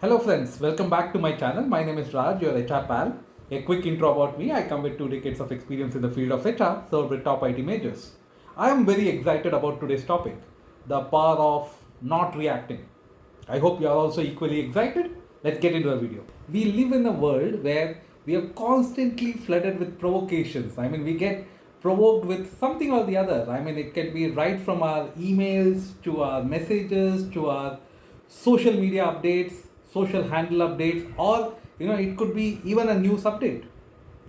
Hello friends, welcome back to my channel. My name is Raj, your HR pal. A quick intro about me. I come with 2 decades of experience in the field of HR, served with top IT majors. I am very excited about today's topic, the power of not reacting. I hope you are also equally excited. Let's get into the video. We live in a world where we are constantly flooded with provocations. We get provoked with something or the other. It can be right from our emails to our messages to our social media updates, social handle updates, or it could be even a news update.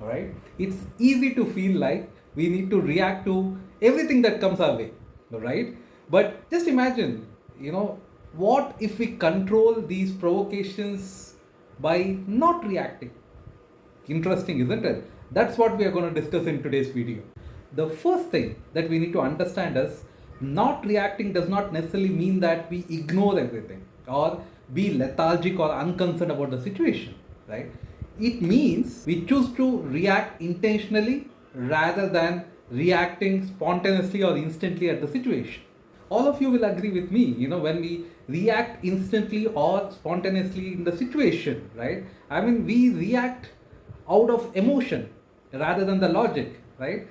All right, it's easy to feel like we need to react to everything that comes our way. All right, but just imagine, what if we control these provocations by not reacting? Interesting, isn't it? That's what we are going to discuss in today's video. The first thing that we need to understand is not reacting does not necessarily mean that we ignore everything or be lethargic or unconcerned about the situation, right? It means we choose to react intentionally rather than reacting spontaneously or instantly at the situation. All of you will agree with me, when we react instantly or spontaneously in the situation, right? We react out of emotion rather than the logic, right?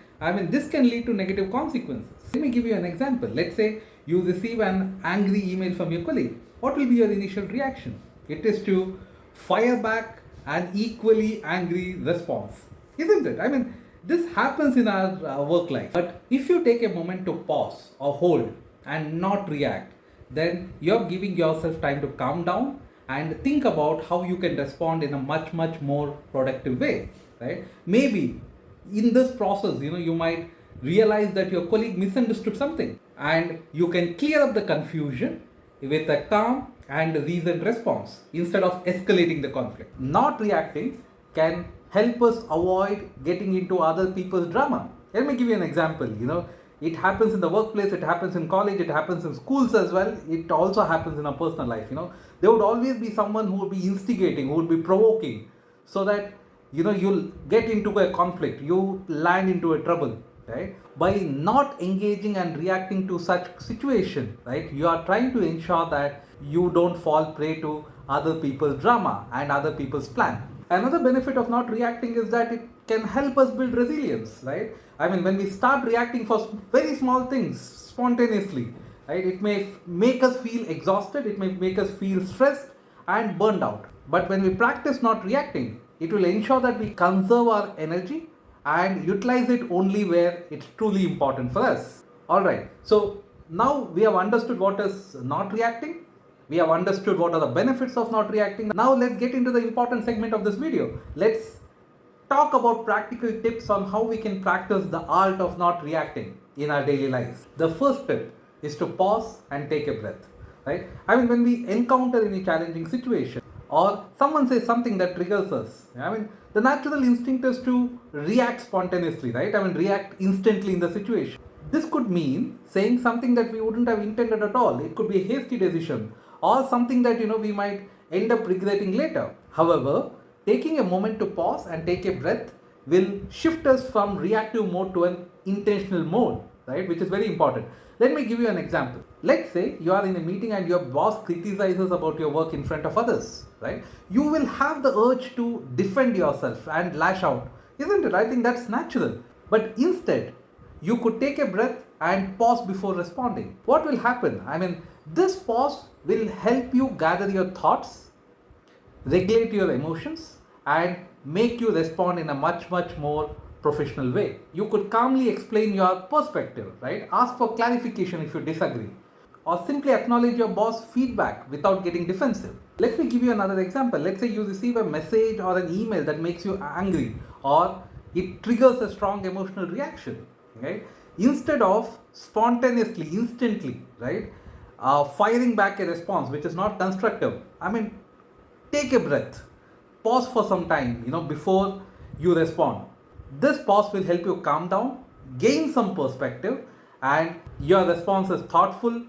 This can lead to negative consequences. Let me give you an example. Let's say you receive an angry email from your colleague. What will be your initial reaction? It is to fire back an equally angry response, isn't it? This happens in our work life. But if you take a moment to pause or hold and not react, then you're giving yourself time to calm down and think about how you can respond in a much more productive way, right? Maybe in this process, you might realize that your colleague misunderstood something and you can clear up the confusion with a calm and reasoned response instead of escalating the conflict. Not reacting can help us avoid getting into other people's drama. Let me give you an example. It happens in the workplace, it happens in college, it happens in schools as well. It also happens in our personal life. There would always be someone who would be instigating, who would be provoking, so that you'll get into a conflict, you land into a trouble, right? By not engaging and reacting to such situation, right, you are trying to ensure that you don't fall prey to other people's drama and other people's plan. Another benefit of not reacting is that it can help us build resilience, right? When we start reacting for very small things spontaneously, right, it may make us feel exhausted, it may make us feel stressed and burned out. But when we practice not reacting, it will ensure that we conserve our energy and utilize it only where it's truly important for us. Alright, so now we have understood what is not reacting. We have understood what are the benefits of not reacting. Now let's get into the important segment of this video. Let's talk about practical tips on how we can practice the art of not reacting in our daily lives. The first tip is to pause and take a breath, right? When we encounter any challenging situation or someone says something that triggers us, the natural instinct is to react spontaneously, right? React instantly in the situation. This could mean saying something that we wouldn't have intended at all. It could be a hasty decision or something that we might end up regretting later. However, taking a moment to pause and take a breath will shift us from reactive mode to an intentional mode, right? Which is very important. Let me give you an example. Let's say you are in a meeting and your boss criticizes about your work in front of others, right? You will have the urge to defend yourself and lash out, isn't it? I think that's natural. But instead, you could take a breath and pause before responding. What will happen? This pause will help you gather your thoughts, regulate your emotions, and make you respond in a much more professional way. You could calmly explain your perspective, right? Ask for clarification if you disagree, or simply acknowledge your boss' feedback without getting defensive. Let me give you another example. Let's say you receive a message or an email that makes you angry or it triggers a strong emotional reaction, right? Instead of spontaneously, instantly, right, firing back a response which is not constructive, take a breath, pause for some time, before you respond. This pause will help you calm down, gain some perspective, and your response is thoughtful,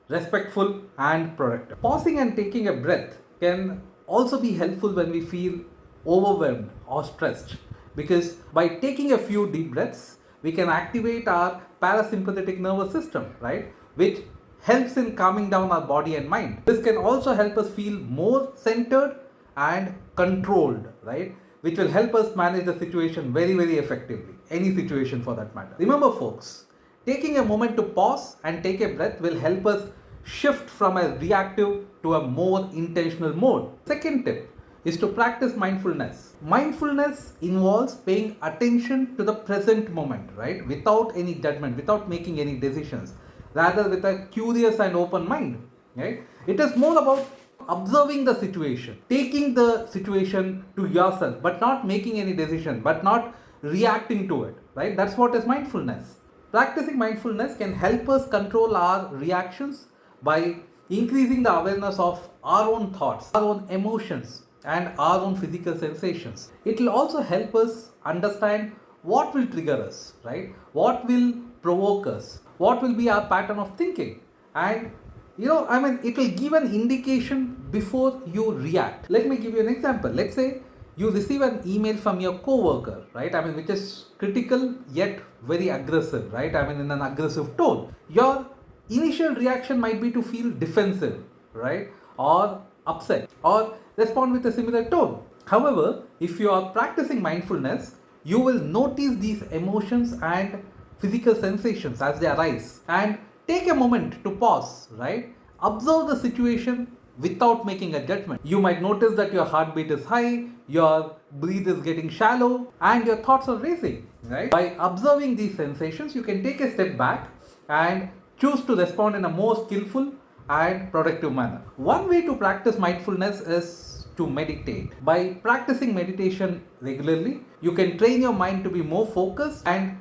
respectful, and productive. Pausing and taking a breath can also be helpful when we feel overwhelmed or stressed, because by taking a few deep breaths, we can activate our parasympathetic nervous system, right, which helps in calming down our body and mind. This can also help us feel more centered and controlled, right? Which will help us manage the situation very, very effectively. Any situation for that matter. Remember, folks, taking a moment to pause and take a breath will help us shift from a reactive to a more intentional mode. Second tip is to practice mindfulness. Mindfulness involves paying attention to the present moment, right? Without any judgment, without making any decisions, rather with a curious and open mind, right? It is more about observing the situation, taking the situation to yourself, but not making any decision, but not reacting to it, right? That's what is mindfulness. Practicing mindfulness can help us control our reactions by increasing the awareness of our own thoughts, our own emotions, and our own physical sensations. It will also help us understand what will trigger us, right? What will provoke us? What will be our pattern of thinking? And it will give an indication before you react. Let me give you an example. Let's say you receive an email from your coworker, right? Which is critical yet very aggressive, right? In an aggressive tone. Your initial reaction might be to feel defensive, right? Or upset, or respond with a similar tone. However, if you are practicing mindfulness, you will notice these emotions and physical sensations as they arise and take a moment to pause, right? Observe the situation without making a judgment. You might notice that your heartbeat is high, your breath is getting shallow, and your thoughts are racing, right? By observing these sensations, you can take a step back and choose to respond in a more skillful and productive manner. One way to practice mindfulness is to meditate. By practicing meditation regularly, you can train your mind to be more focused and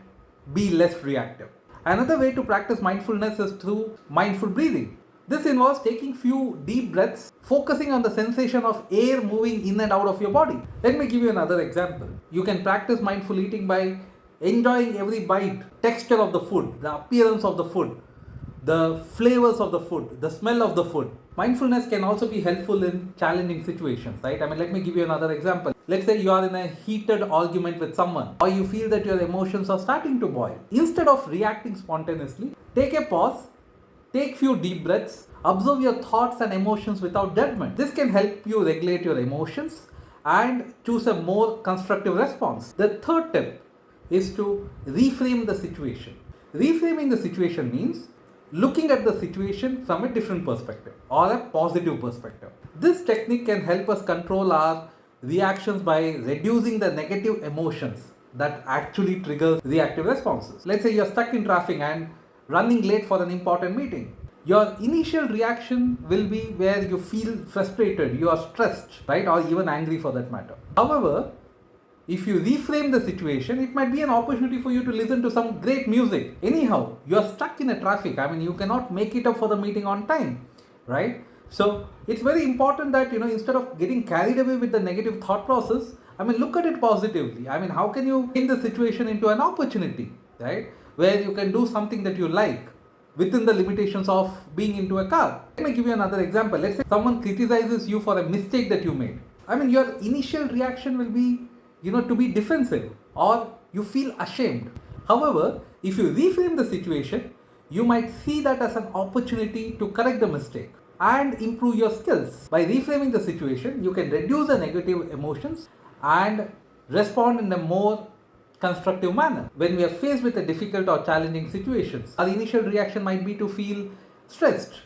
be less reactive. Another way to practice mindfulness is through mindful breathing. This involves taking few deep breaths, focusing on the sensation of air moving in and out of your body. Let me give you another example. You can practice mindful eating by enjoying every bite, texture of the food, the appearance of the food, the flavors of the food, the smell of the food. Mindfulness can also be helpful in challenging situations, right? Let me give you another example. Let's say you are in a heated argument with someone, or you feel that your emotions are starting to boil. Instead of reacting spontaneously, take a pause, take few deep breaths, observe your thoughts and emotions without judgment. This can help you regulate your emotions and choose a more constructive response. The third tip is to reframe the situation. Reframing the situation means looking at the situation from a different perspective or a positive perspective. This technique can help us control our reactions by reducing the negative emotions that actually triggers reactive responses. Let's say you're stuck in traffic and running late for an important meeting. Your initial reaction will be where you feel frustrated, you are stressed, right? Or even angry for that matter. However, if you reframe the situation, it might be an opportunity for you to listen to some great music. Anyhow, you are stuck in a traffic. You cannot make it up for the meeting on time, right? So it's very important that, instead of getting carried away with the negative thought process, look at it positively. How can you change the situation into an opportunity, right? Where you can do something that you like within the limitations of being into a car. Let me give you another example. Let's say someone criticizes you for a mistake that you made. Your initial reaction will be, to be defensive, or you feel ashamed. However, if you reframe the situation, you might see that as an opportunity to correct the mistake and improve your skills. By reframing the situation, you can reduce the negative emotions and respond in a more constructive manner. When we are faced with a difficult or challenging situations, our initial reaction might be to feel stressed,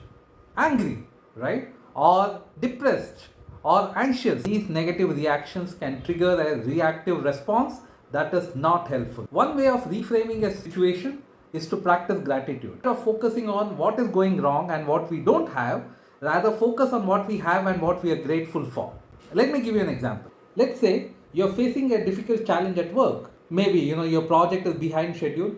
angry, right? Or depressed or anxious. These negative reactions can trigger a reactive response that is not helpful. One way of reframing a situation is to practice gratitude. Instead of focusing on what is going wrong and what we don't have, rather focus on what we have and what we are grateful for. Let me give you an example. Let's say you're facing a difficult challenge at work. Maybe your project is behind schedule,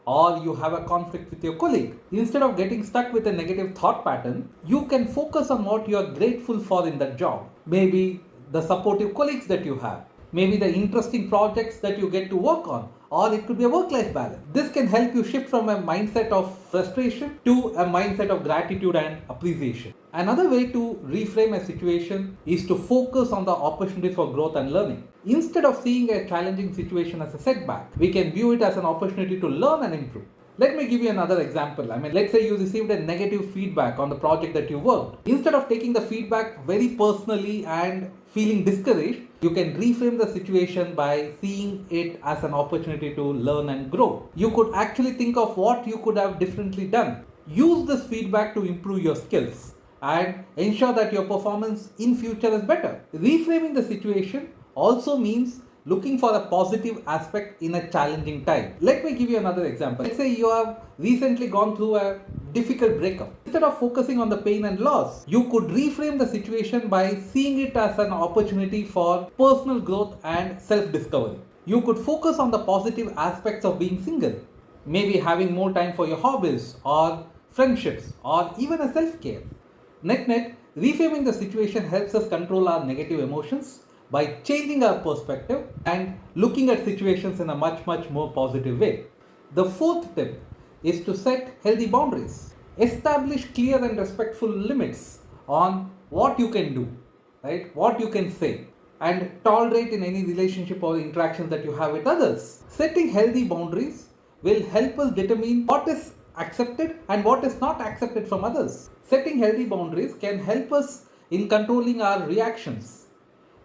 or you have a conflict with your colleague. Instead of getting stuck with a negative thought pattern, you can focus on what you are grateful for in that job. Maybe the supportive colleagues that you have, maybe the interesting projects that you get to work on, or it could be a work-life balance. This can help you shift from a mindset of frustration to a mindset of gratitude and appreciation. Another way to reframe a situation is to focus on the opportunities for growth and learning. Instead of seeing a challenging situation as a setback, we can view it as an opportunity to learn and improve. Let me give you another example. Let's say you received a negative feedback on the project that you worked. Instead of taking the feedback very personally and feeling discouraged, you can reframe the situation by seeing it as an opportunity to learn and grow. You could actually think of what you could have differently done. Use this feedback to improve your skills and ensure that your performance in future is better. Reframing the situation also means looking for a positive aspect in a challenging time. Let me give you another example. Let's say you have recently gone through a difficult breakup. Instead of focusing on the pain and loss, you could reframe the situation by seeing it as an opportunity for personal growth and self-discovery. You could focus on the positive aspects of being single, maybe having more time for your hobbies or friendships or even a self-care. Net net, reframing the situation helps us control our negative emotions by changing our perspective and looking at situations in a much more positive way. The fourth tip is to set healthy boundaries. Establish clear and respectful limits on what you can do, right? What you can say and tolerate in any relationship or interactions that you have with others. Setting healthy boundaries will help us determine what is accepted and what is not accepted from others. Setting healthy boundaries can help us in controlling our reactions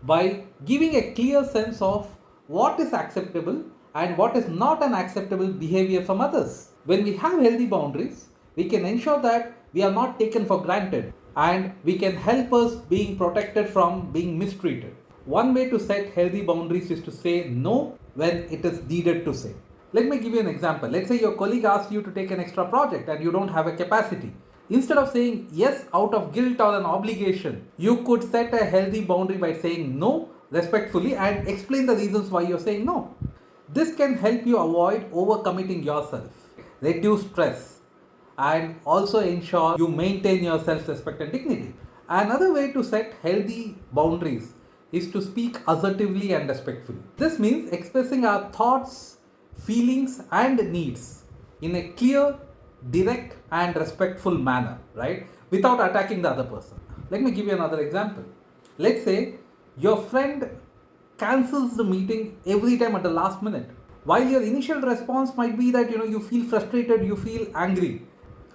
by giving a clear sense of what is acceptable and what is not an acceptable behavior from others. When we have healthy boundaries, we can ensure that we are not taken for granted and we can help us being protected from being mistreated. One way to set healthy boundaries is to say no when it is needed to say. Let me give you an example. Let's say your colleague asks you to take an extra project and you don't have a capacity. Instead of saying yes out of guilt or an obligation, you could set a healthy boundary by saying no respectfully and explain the reasons why you're saying no. This can help you avoid overcommitting yourself, reduce stress, and also ensure you maintain your self-respect and dignity. Another way to set healthy boundaries is to speak assertively and respectfully. This means expressing our thoughts, feelings, and needs in a clear, direct, and respectful manner, right? Without attacking the other person. Let me give you another example. Let's say your friend cancels the meeting every time at the last minute. While your initial response might be that you feel frustrated, you feel angry.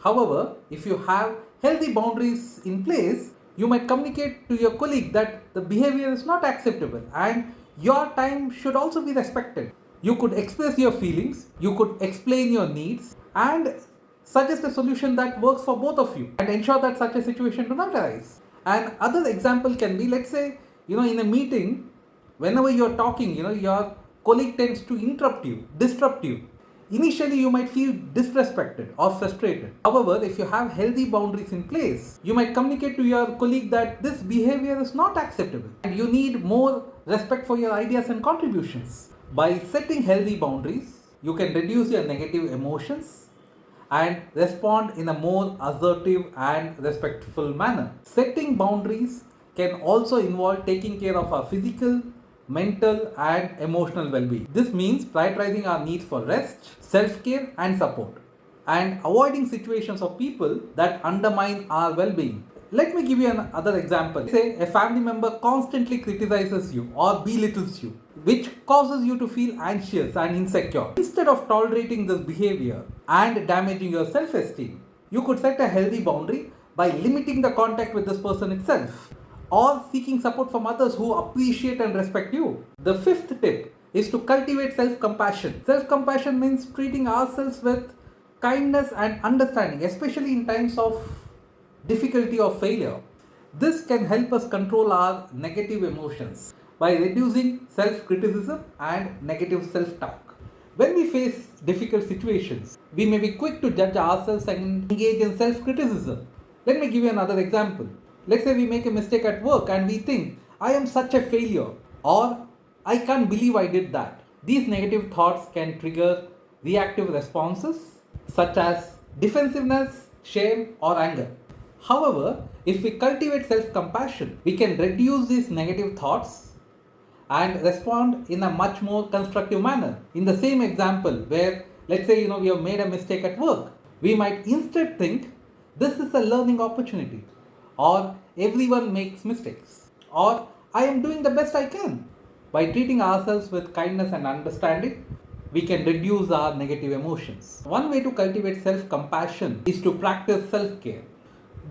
However, if you have healthy boundaries in place, you might communicate to your colleague that the behavior is not acceptable and your time should also be respected. You could express your feelings, you could explain your needs, and suggest a solution that works for both of you and ensure that such a situation do not arise. And other example can be, let's say, in a meeting, whenever you're talking, your colleague tends to interrupt you, disrupt you. Initially, you might feel disrespected or frustrated. However, if you have healthy boundaries in place, you might communicate to your colleague that this behavior is not acceptable and you need more respect for your ideas and contributions. By setting healthy boundaries, you can reduce your negative emotions and respond in a more assertive and respectful manner. Setting boundaries can also involve taking care of our physical, mental, and emotional well-being. This means prioritizing our needs for rest, self-care, and support, and avoiding situations or people that undermine our well-being. Let me give you another example. Say a family member constantly criticizes you or belittles you, which causes you to feel anxious and insecure. Instead of tolerating this behavior and damaging your self-esteem, you could set a healthy boundary by limiting the contact with this person itself or seeking support from others who appreciate and respect you. The fifth tip is to cultivate self-compassion. Self-compassion means treating ourselves with kindness and understanding, especially in times of difficulty or failure. This can help us control our negative emotions by reducing self-criticism and negative self-talk. When we face difficult situations, we may be quick to judge ourselves and engage in self-criticism. Let me give you another example. Let's say we make a mistake at work and we think, I am such a failure, or I can't believe I did that. These negative thoughts can trigger reactive responses such as defensiveness, shame, or anger. However, if we cultivate self-compassion, we can reduce these negative thoughts and respond in a much more constructive manner. In the same example where, let's say, we have made a mistake at work, we might instead think, this is a learning opportunity, or everyone makes mistakes, or I am doing the best I can. By treating ourselves with kindness and understanding, we can reduce our negative emotions. One way to cultivate self-compassion is to practice self-care.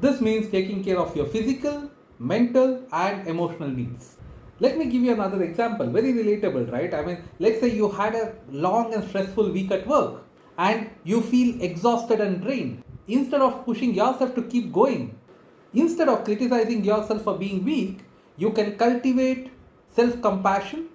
This means taking care of your physical, mental, and emotional needs. Let me give you another example, very relatable, right? I mean, let's say you had a long and stressful week at work and you feel exhausted and drained. Instead of pushing yourself to keep going, instead of criticizing yourself for being weak, you can cultivate self-compassion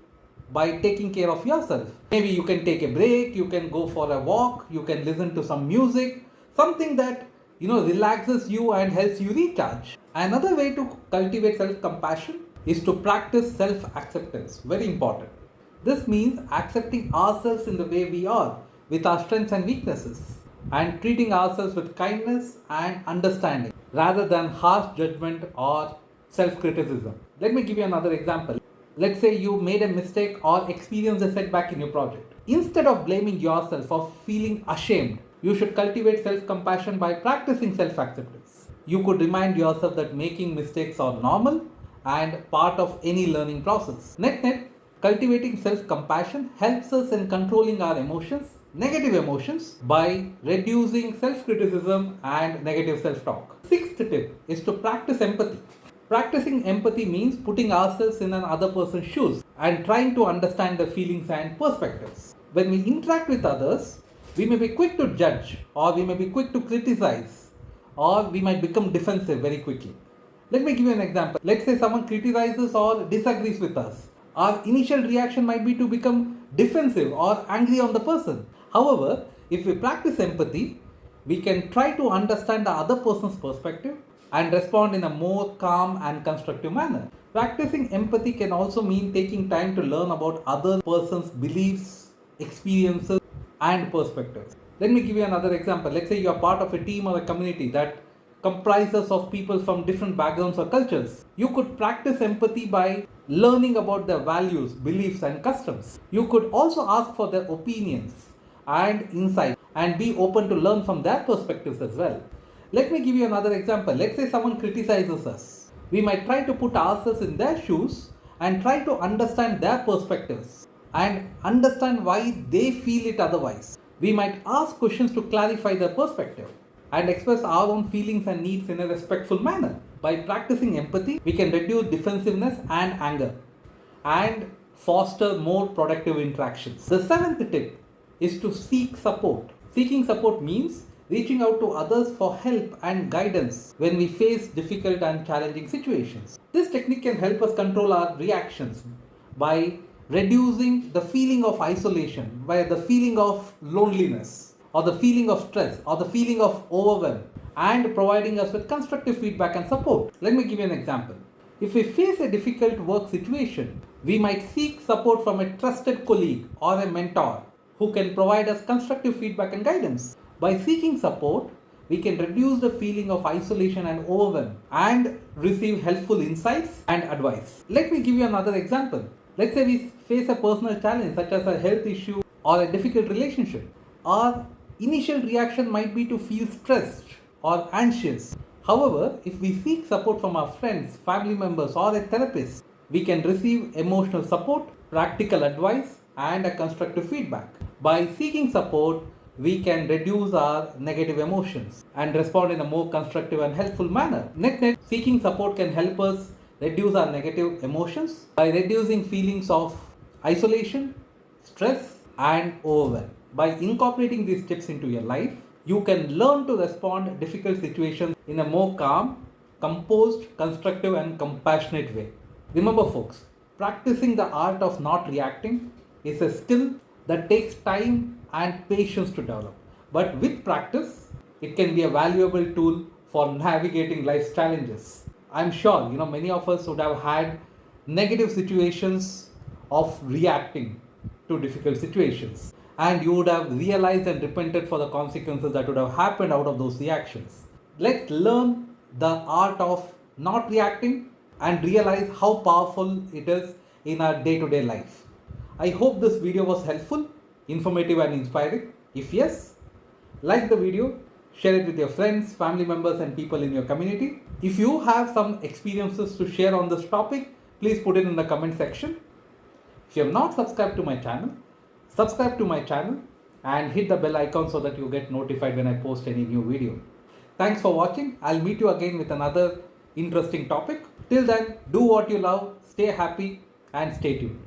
by taking care of yourself. Maybe you can take a break, you can go for a walk, you can listen to some music, something that relaxes you and helps you recharge. Another way to cultivate self-compassion is to practice self-acceptance. Very important. This means accepting ourselves in the way we are, with our strengths and weaknesses, and treating ourselves with kindness and understanding rather than harsh judgment or self-criticism. Let me give you another example. Let's say you made a mistake or experienced a setback in your project. Instead of blaming yourself or feeling ashamed, you should cultivate self-compassion by practicing self-acceptance. You could remind yourself that making mistakes are normal and part of any learning process. Net, cultivating self-compassion helps us in controlling our emotions, negative emotions, by reducing self-criticism and negative self-talk. Sixth tip is to practice empathy. Practicing empathy means putting ourselves in another person's shoes and trying to understand their feelings and perspectives. When we interact with others, we may be quick to judge, or we may be quick to criticize, or we might become defensive very quickly. Let me give you an example. Let's say someone criticizes or disagrees with us. Our initial reaction might be to become defensive or angry on the person. However, if we practice empathy, we can try to understand the other person's perspective and respond in a more calm and constructive manner. Practicing empathy can also mean taking time to learn about other person's beliefs, experiences, and perspectives. Let me give you another example. Let's say you are part of a team or a community that comprises of people from different backgrounds or cultures. You could practice empathy by learning about their values, beliefs, and customs. You could also ask for their opinions and insights and be open to learn from their perspectives as well. Let me give you another example. Let's say someone criticizes us. We might try to put ourselves in their shoes and try to understand their perspectives and understand why they feel it otherwise. We might ask questions to clarify their perspective and express our own feelings and needs in a respectful manner. By practicing empathy, we can reduce defensiveness and anger and foster more productive interactions. The seventh tip is to seek support. Seeking support means reaching out to others for help and guidance when we face difficult and challenging situations. This technique can help us control our reactions by reducing the feeling of isolation, by the feeling of loneliness, or the feeling of stress, or the feeling of overwhelm, and providing us with constructive feedback and support. Let me give you an example. If we face a difficult work situation, we might seek support from a trusted colleague or a mentor who can provide us constructive feedback and guidance. By seeking support, we can reduce the feeling of isolation and overwhelm and receive helpful insights and advice. Let me give you another example. Let's say we face a personal challenge such as a health issue or a difficult relationship. Our initial reaction might be to feel stressed or anxious. However, if we seek support from our friends, family members, or a therapist, we can receive emotional support, practical advice, and a constructive feedback. By seeking support, we can reduce our negative emotions and respond in a more constructive and helpful manner. Net, seeking support can help us reduce our negative emotions by reducing feelings of isolation, stress, and overwhelm. By incorporating these tips into your life, you can learn to respond to difficult situations in a more calm, composed, constructive, and compassionate way. Remember, folks, practicing the art of not reacting is a skill that takes time and patience to develop. But with practice, it can be a valuable tool for navigating life's challenges. I'm sure many of us would have had negative situations of reacting to difficult situations, and you would have realized and repented for the consequences that would have happened out of those reactions. Let's learn the art of not reacting and realize how powerful it is in our day-to-day life. I hope this video was helpful, informative, and inspiring. If yes, like the video, share it with your friends, family members, and people in your community. If you have some experiences to share on this topic, please put it in the comment section. If you have not subscribed to my channel, Subscribe to my channel and hit the bell icon so that you get notified when I post any new video. Thanks for watching. I'll meet you again with another interesting topic. Till then, do what you love, stay happy, and stay tuned.